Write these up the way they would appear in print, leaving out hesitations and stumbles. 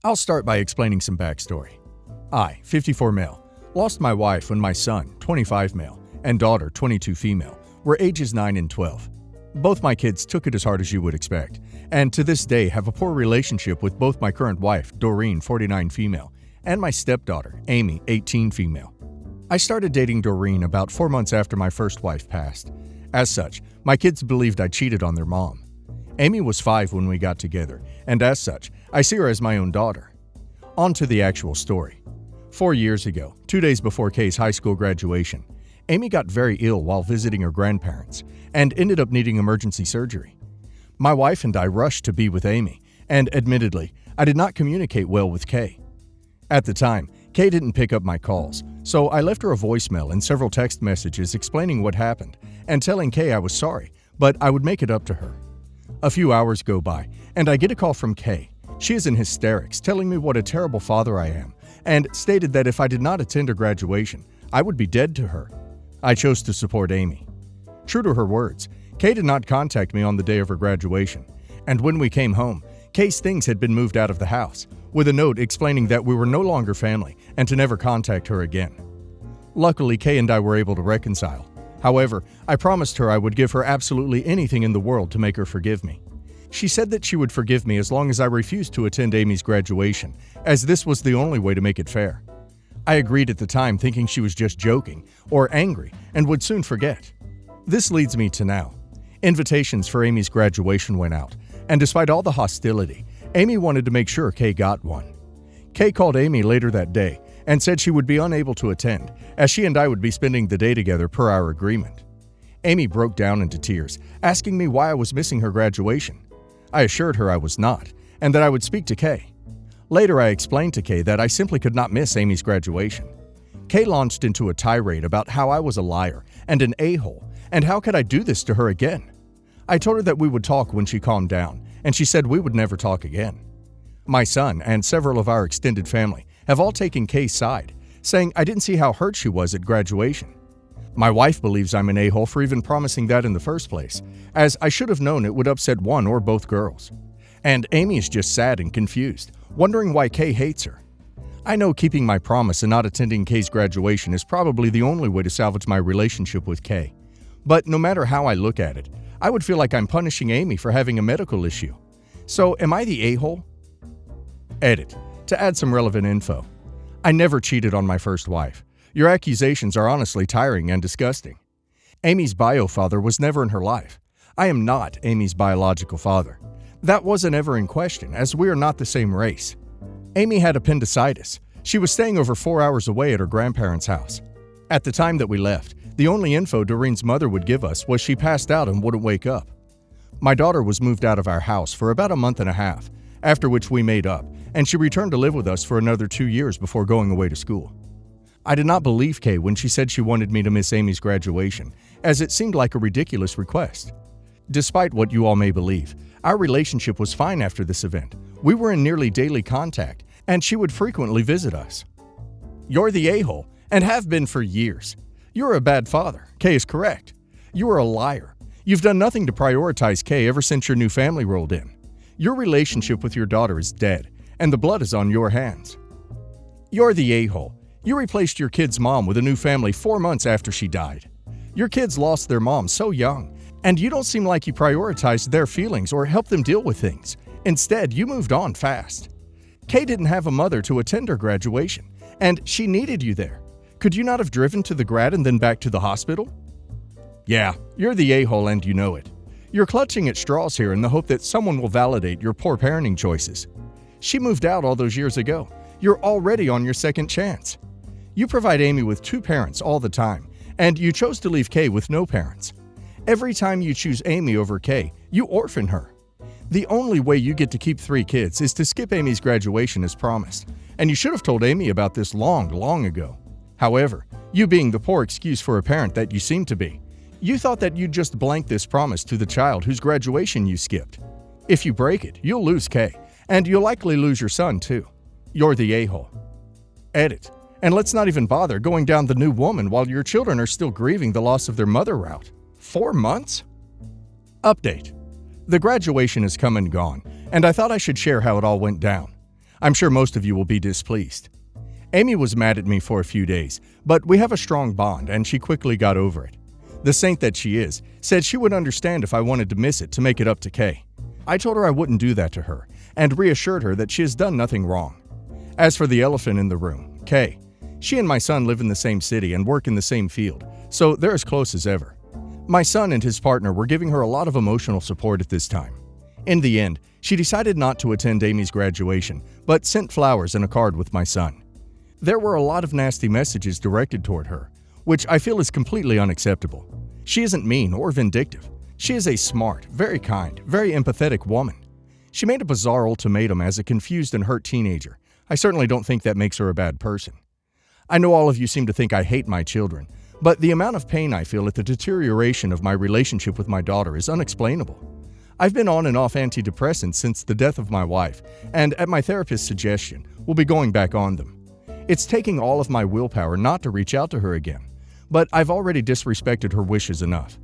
I'll start by explaining some backstory. I, 54 male, lost my wife when my son, 25 male, and daughter, 22 female, were ages 9 and 12. Both my kids took it as hard as you would expect, and to this day have a poor relationship with both my current wife, Doreen, 49 female, and my stepdaughter, Amy, 18 female. I started dating Doreen about 4 months after my first wife passed. As such, my kids believed I cheated on their mom. Amy was 5 when we got together, and as such, I see her as my own daughter. On to the actual story. 4 years ago, 2 days before Kay's high school graduation, Amy got very ill while visiting her grandparents and ended up needing emergency surgery. My wife and I rushed to be with Amy, and admittedly, I did not communicate well with Kay. At the time, Kay didn't pick up my calls, so I left her a voicemail and several text messages explaining what happened and telling Kay I was sorry, but I would make it up to her. A few hours go by, and I get a call from Kay. She is in hysterics, telling me what a terrible father I am, and stated that if I did not attend her graduation, I would be dead to her. I chose to support Amy. True to her words, Kay did not contact me on the day of her graduation, and when we came home, Kay's things had been moved out of the house, with a note explaining that we were no longer family and to never contact her again. Luckily, Kay and I were able to reconcile. However, I promised her I would give her absolutely anything in the world to make her forgive me. She said that she would forgive me as long as I refused to attend Amy's graduation, as this was the only way to make it fair. I agreed at the time, thinking she was just joking or angry and would soon forget. This leads me to now. Invitations for Amy's graduation went out, and despite all the hostility, Amy wanted to make sure Kay got one. Kay called Amy later that day and said she would be unable to attend, as she and I would be spending the day together per our agreement. Amy broke down into tears, asking me why I was missing her graduation. I assured her I was not, and that I would speak to Kay. Later, I explained to Kay that I simply could not miss Amy's graduation. Kay launched into a tirade about how I was a liar and an a-hole, and how could I do this to her again? I told her that we would talk when she calmed down, and she said we would never talk again. My son and several of our extended family have all taken Kay's side, saying I didn't see how hurt she was at graduation. My wife believes I'm an a-hole for even promising that in the first place, as I should have known it would upset one or both girls. And Amy is just sad and confused, wondering why Kay hates her. I know keeping my promise and not attending Kay's graduation is probably the only way to salvage my relationship with Kay. But no matter how I look at it, I would feel like I'm punishing Amy for having a medical issue. So am I the a-hole? Edit. To add some relevant info. I never cheated on my first wife. Your accusations are honestly tiring and disgusting. Amy's bio father was never in her life. I am not Amy's biological father. That wasn't ever in question, as we are not the same race. Amy had appendicitis. She was staying over 4 hours away at her grandparents' house. At the time that we left, the only info Doreen's mother would give us was she passed out and wouldn't wake up. My daughter was moved out of our house for about a month and a half, after which we made up, and she returned to live with us for another 2 years before going away to school. I did not believe Kay when she said she wanted me to miss Amy's graduation, as it seemed like a ridiculous request. Despite what you all may believe, our relationship was fine after this event. We were in nearly daily contact, and she would frequently visit us. You're the a-hole, and have been for years. You're a bad father. Kay is correct. You are a liar. You've done nothing to prioritize Kay ever since your new family rolled in. Your relationship with your daughter is dead, and the blood is on your hands. You're the a-hole. You replaced your kid's mom with a new family 4 months after she died. Your kids lost their mom so young, and you don't seem like you prioritized their feelings or helped them deal with things. Instead, you moved on fast. Kay didn't have a mother to attend her graduation, and she needed you there. Could you not have driven to the grad and then back to the hospital? Yeah, you're the a-hole and you know it. You're clutching at straws here in the hope that someone will validate your poor parenting choices. She moved out all those years ago. You're already on your second chance. You provide Amy with 2 parents all the time, and you chose to leave Kay with no parents. Every time you choose Amy over Kay, you orphan her. The only way you get to keep 3 kids is to skip Amy's graduation as promised, and you should have told Amy about this long ago. However, you being the poor excuse for a parent that you seem to be, you thought that you'd just blank this promise to the child whose graduation you skipped. If you break it, you'll lose Kay, and you'll likely lose your son too. You're the a-hole. Edit. And let's not even bother going down the new woman while your children are still grieving the loss of their mother route. 4 months? Update. The graduation has come and gone, and I thought I should share how it all went down. I'm sure most of you will be displeased. Amy was mad at me for a few days, but we have a strong bond and she quickly got over it. The saint that she is said she would understand if I wanted to miss it to make it up to Kay. I told her I wouldn't do that to her and reassured her that she has done nothing wrong. As for the elephant in the room, Kay, she and my son live in the same city and work in the same field, so they're as close as ever. My son and his partner were giving her a lot of emotional support at this time. In the end, she decided not to attend Amy's graduation, but sent flowers and a card with my son. There were a lot of nasty messages directed toward her, which I feel is completely unacceptable. She isn't mean or vindictive. She is a smart, very kind, very empathetic woman. She made a bizarre ultimatum as a confused and hurt teenager. I certainly don't think that makes her a bad person. I know all of you seem to think I hate my children, but the amount of pain I feel at the deterioration of my relationship with my daughter is unexplainable. I've been on and off antidepressants since the death of my wife, and at my therapist's suggestion, will be going back on them. It's taking all of my willpower not to reach out to her again, but I've already disrespected her wishes enough.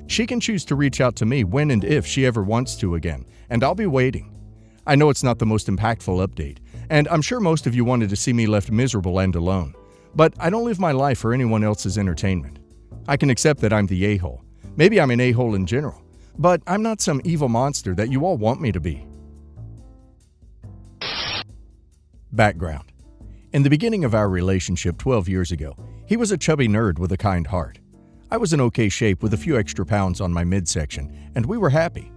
She can choose to reach out to me when and if she ever wants to again, and I'll be waiting. I know it's not the most impactful update, and I'm sure most of you wanted to see me left miserable and alone, but I don't live my life for anyone else's entertainment. I can accept that I'm the a-hole. Maybe I'm an a-hole in general, but I'm not some evil monster that you all want me to be. Background. In the beginning of our relationship 12 years ago, he was a chubby nerd with a kind heart. I was in okay shape with a few extra pounds on my midsection, and we were happy.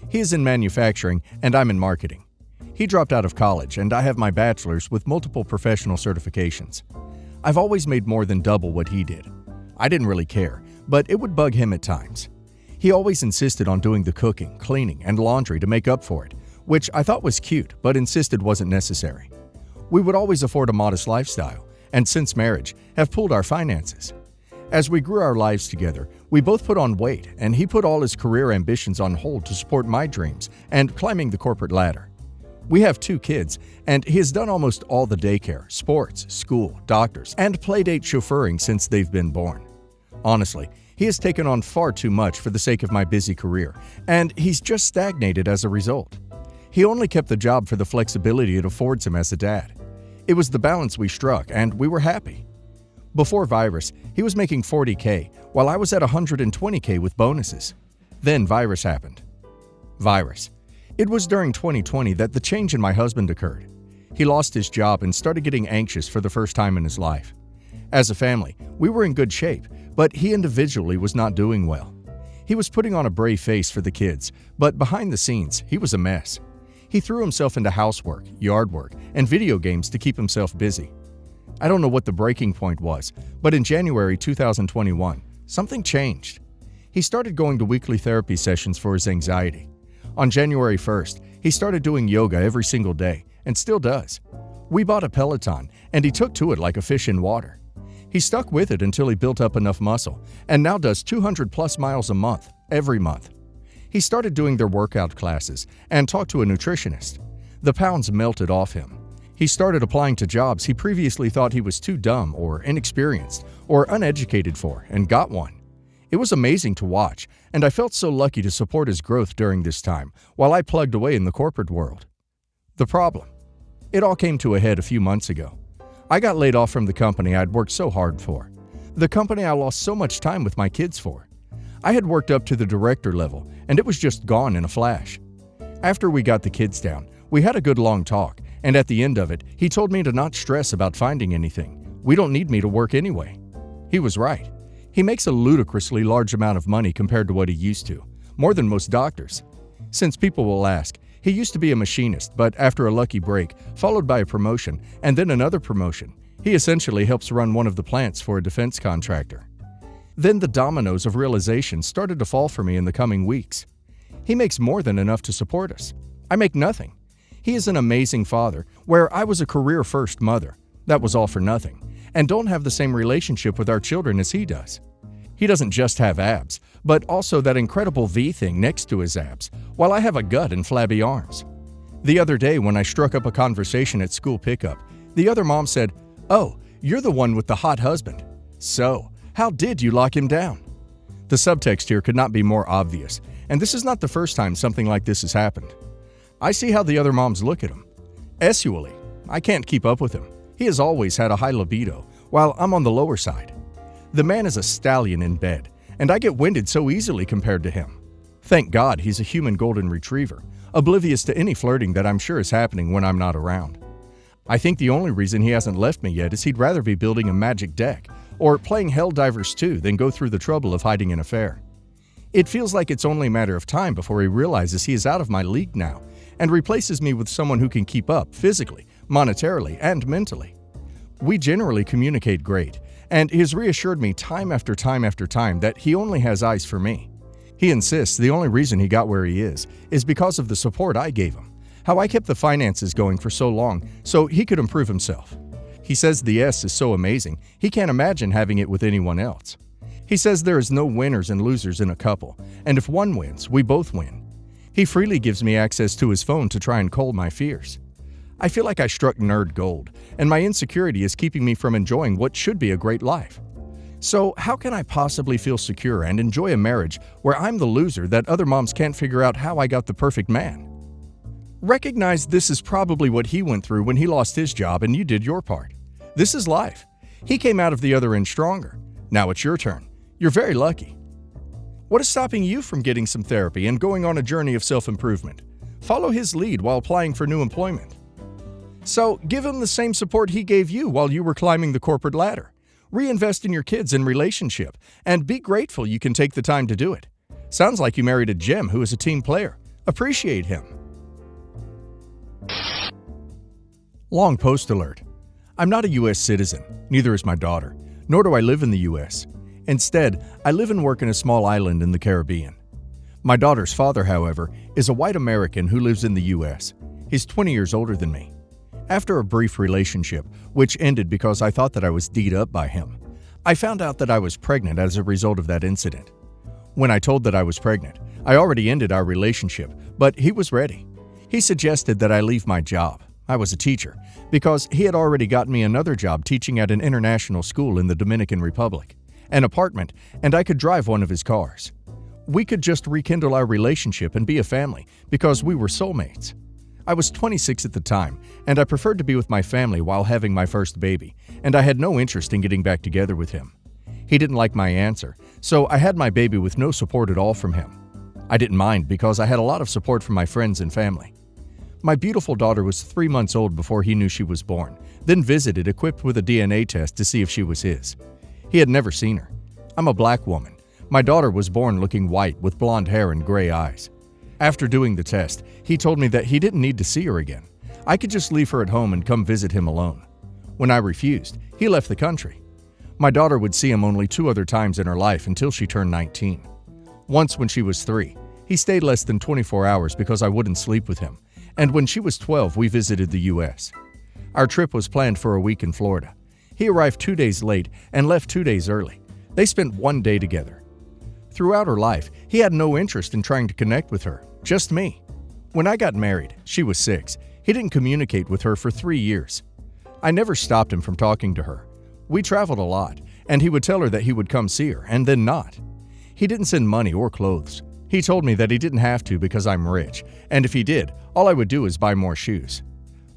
He is in manufacturing, and I'm in marketing. He dropped out of college, and I have my bachelor's with multiple professional certifications. I've always made more than double what he did. I didn't really care, but it would bug him at times. He always insisted on doing the cooking, cleaning, and laundry to make up for it, which I thought was cute, but insisted wasn't necessary. We would always afford a modest lifestyle, and since marriage, have pooled our finances. As we grew our lives together, we both put on weight, and he put all his career ambitions on hold to support my dreams and climbing the corporate ladder. We have 2 kids, and he has done almost all the daycare, sports, school, doctors, and playdate chauffeuring since they've been born. Honestly, he has taken on far too much for the sake of my busy career, and he's just stagnated as a result. He only kept the job for the flexibility it affords him as a dad. It was the balance we struck, and we were happy. Before Virus, he was making $40K, while I was at $120K with bonuses. Then Virus happened. Virus. It was during 2020 that the change in my husband occurred. He lost his job and started getting anxious for the first time in his life. As a family, we were in good shape, but he individually was not doing well. He was putting on a brave face for the kids, but behind the scenes, he was a mess. He threw himself into housework, yard work, and video games to keep himself busy. I don't know what the breaking point was, but in January 2021, something changed. He started going to weekly therapy sessions for his anxiety. On January 1st, he started doing yoga every single day, and still does. We bought a Peloton, and he took to it like a fish in water. He stuck with it until he built up enough muscle, and now does 200+ miles a month, every month. He started doing their workout classes and talked to a nutritionist. The pounds melted off him. He started applying to jobs he previously thought he was too dumb or inexperienced or uneducated for, and got one. It was amazing to watch, and I felt so lucky to support his growth during this time while I plugged away in the corporate world. The problem? It all came to a head a few months ago. I got laid off from the company I'd worked so hard for. The company I lost so much time with my kids for. I had worked up to the director level, and it was just gone in a flash. After we got the kids down, we had a good long talk, and at the end of it, he told me to not stress about finding anything. We don't need me to work anyway. He was right. He makes a ludicrously large amount of money compared to what he used to, more than most doctors. Since people will ask, he used to be a machinist, but after a lucky break, followed by a promotion, and then another promotion, he essentially helps run one of the plants for a defense contractor. Then the dominoes of realization started to fall for me in the coming weeks. He makes more than enough to support us. I make nothing. He is an amazing father, where I was a career-first mother. That was all for nothing, and don't have the same relationship with our children as he does. He doesn't just have abs, but also that incredible V thing next to his abs, while I have a gut and flabby arms. The other day when I struck up a conversation at school pickup, the other mom said, "Oh, you're the one with the hot husband. So, how did you lock him down?" The subtext here could not be more obvious, and this is not the first time something like this has happened. I see how the other moms look at him. Essually, I can't keep up with him. He has always had a high libido, while I'm on the lower side. The man is a stallion in bed, and I get winded so easily compared to him. Thank God he's a human golden retriever, oblivious to any flirting that I'm sure is happening when I'm not around. I think the only reason he hasn't left me yet is he'd rather be building a magic deck or playing Helldivers 2 than go through the trouble of hiding an affair. It feels like it's only a matter of time before he realizes he is out of my league now and replaces me with someone who can keep up physically, monetarily, and mentally. We generally communicate great, and he has reassured me time after time after time that he only has eyes for me. He insists the only reason he got where he is because of the support I gave him, how I kept the finances going for so long so he could improve himself. He says the S is so amazing, he can't imagine having it with anyone else. He says there is no winners and losers in a couple, and if one wins, we both win. He freely gives me access to his phone to try and cull my fears. I feel like I struck nerd gold, and my insecurity is keeping me from enjoying what should be a great life. So how can I possibly feel secure and enjoy a marriage where I'm the loser that other moms can't figure out how I got the perfect man? Recognize this is probably what he went through when he lost his job and you did your part. This is life. He came out of the other end stronger. Now it's your turn. You're very lucky. What is stopping you from getting some therapy and going on a journey of self-improvement? Follow his lead while applying for new employment. So give him the same support he gave you while you were climbing the corporate ladder. Reinvest in your kids and relationship, and be grateful you can take the time to do it. Sounds like you married a gem who is a team player. Appreciate him. Long post alert. I'm not a U.S. citizen, neither is my daughter, nor do I live in the U.S. Instead, I live and work in a small island in the Caribbean. My daughter's father, however, is a white American who lives in the U.S. He's 20 years older than me. After a brief relationship, which ended because I thought that I was D'd up by him, I found out that I was pregnant as a result of that incident. When I told that I was pregnant, I already ended our relationship, but he was ready. He suggested that I leave my job. I was a teacher, because he had already gotten me another job teaching at an international school in the Dominican Republic, an apartment, and I could drive one of his cars. We could just rekindle our relationship and be a family because we were soulmates. I was 26 at the time, and I preferred to be with my family while having my first baby, and I had no interest in getting back together with him. He didn't like my answer, so I had my baby with no support at all from him. I didn't mind because I had a lot of support from my friends and family. My beautiful daughter was 3 months old before he knew she was born, then visited equipped with a DNA test to see if she was his. He had never seen her. I'm a black woman. My daughter was born looking white with blonde hair and gray eyes. After doing the test, he told me that he didn't need to see her again. I could just leave her at home and come visit him alone. When I refused, he left the country. My daughter would see him only 2 other times in her life until she turned 19. Once when she was 3, he stayed less than 24 hours because I wouldn't sleep with him, and when she was 12, we visited the U.S. Our trip was planned for a week in Florida. He arrived 2 days late and left 2 days early. They spent 1 day together. Throughout her life, he had no interest in trying to connect with her, just me. When I got married, she was 6. He didn't communicate with her for 3 years. I never stopped him from talking to her. We traveled a lot, and he would tell her that he would come see her, and then not. He didn't send money or clothes. He told me that he didn't have to because I'm rich, and if he did, all I would do is buy more shoes.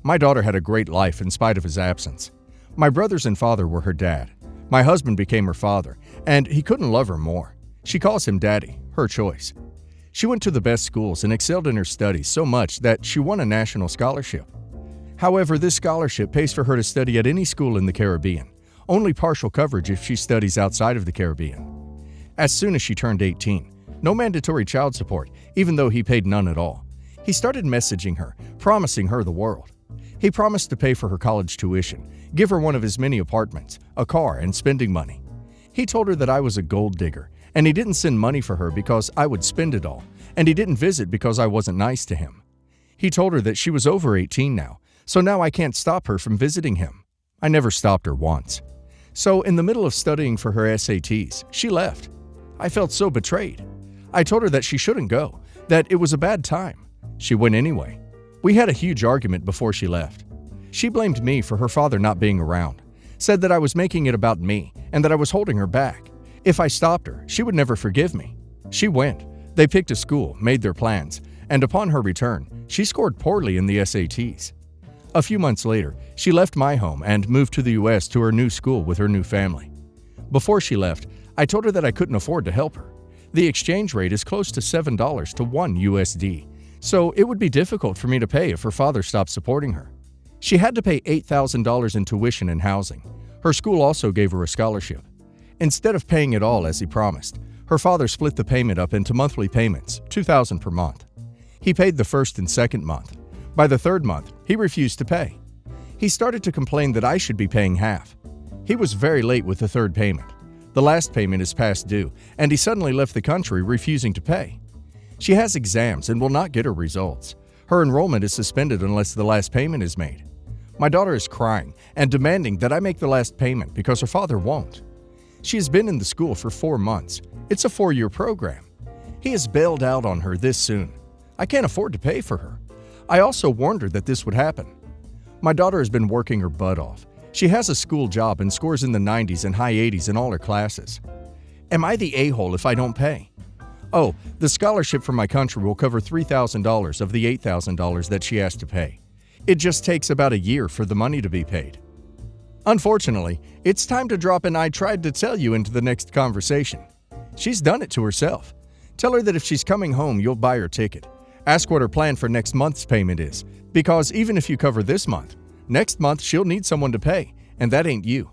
My daughter had a great life in spite of his absence. My brothers and father were her dad. My husband became her father, and he couldn't love her more. She calls him daddy, her choice. She went to the best schools and excelled in her studies so much that she won a national scholarship. However, this scholarship pays for her to study at any school in the Caribbean, only partial coverage if she studies outside of the Caribbean. As soon as she turned 18, no mandatory child support, even though he paid none at all. He started messaging her, promising her the world. He promised to pay for her college tuition, give her one of his many apartments, a car, and spending money. He told her that I was a gold digger, and he didn't send money for her because I would spend it all, and he didn't visit because I wasn't nice to him. He told her that she was over 18 now, so now I can't stop her from visiting him. I never stopped her once. So in the middle of studying for her SATs, she left. I felt so betrayed. I told her that she shouldn't go, that it was a bad time. She went anyway. We had a huge argument before she left. She blamed me for her father not being around, said that I was making it about me and that I was holding her back. If I stopped her, she would never forgive me. She went. They picked a school, made their plans, and upon her return, she scored poorly in the SATs. A few months later, She left my home and moved to the US to her new school with her new family. Before she left, I told her that I couldn't afford to help her. The exchange rate is close to $7 to 1 USD, so it would be difficult for me to pay if her father stopped supporting her. She had to pay $8,000 in tuition and housing. Her school also gave her a scholarship. Instead of paying it all as he promised, her father split the payment up into monthly payments, $2,000 per month. He paid the first and second month. By the third month, he refused to pay. He started to complain that I should be paying half. He was very late with the third payment. The last payment is past due, and he suddenly left the country refusing to pay. She has exams and will not get her results. Her enrollment is suspended unless the last payment is made. My daughter is crying and demanding that I make the last payment because her father won't. She has been in the school for 4 months. It's a 4-year program. He has bailed out on her this soon. I can't afford to pay for her. I also warned her that this would happen. My daughter has been working her butt off. She has a school job and scores in the 90s and high 80s in all her classes. Am I the a-hole if I don't pay? Oh, the scholarship from my country will cover $3,000 of the $8,000 that she has to pay. It just takes about a year for the money to be paid. Unfortunately, it's time to drop an "I tried to tell you" into the next conversation. She's done it to herself. Tell her that if she's coming home, you'll buy her ticket. Ask what her plan for next month's payment is, because even if you cover this month, next month she'll need someone to pay, and that ain't you.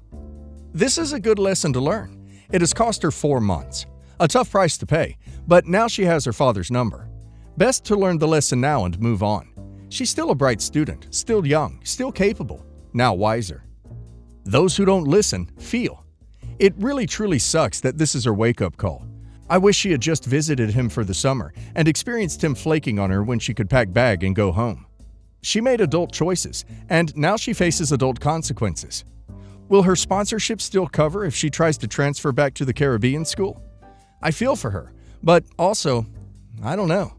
This is a good lesson to learn. It has cost her 4 months. A tough price to pay, but now she has her father's number. Best to learn the lesson now and move on. She's still a bright student, still young, still capable, now wiser. Those who don't listen, feel. It really truly sucks that this is her wake-up call. I wish she had just visited him for the summer and experienced him flaking on her when she could pack bag and go home. She made adult choices, and now she faces adult consequences. Will her sponsorship still cover if she tries to transfer back to the Caribbean school? I feel for her, but also, I don't know.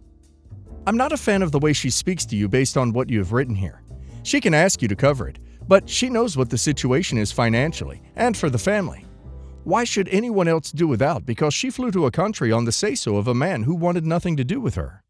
I'm not a fan of the way she speaks to you based on what you have written here. She can ask you to cover it, but she knows what the situation is financially and for the family. Why should anyone else do without because she flew to a country on the say-so of a man who wanted nothing to do with her?